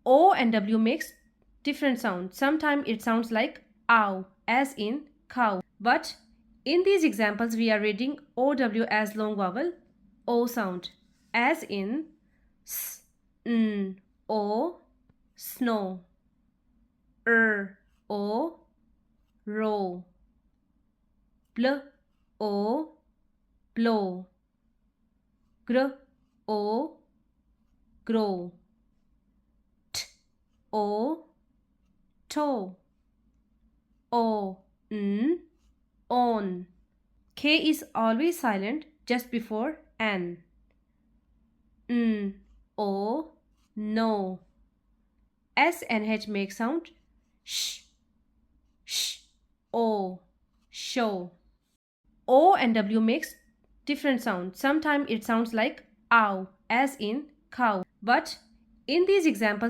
O and W makes different sounds. Sometimes it sounds like ow, as in cow. But in these examples, we are reading OW as long vowel O sound, as in s, n, o, snow, o, row, bl, o, blow, gr, o, grow, t, o, toe, o, n, on. K is always silent just before N. N, O, no. S and H make sound sh, sh, O, show. O and W makes different sounds. Sometimes it sounds like ow, as in cow. But in these examples,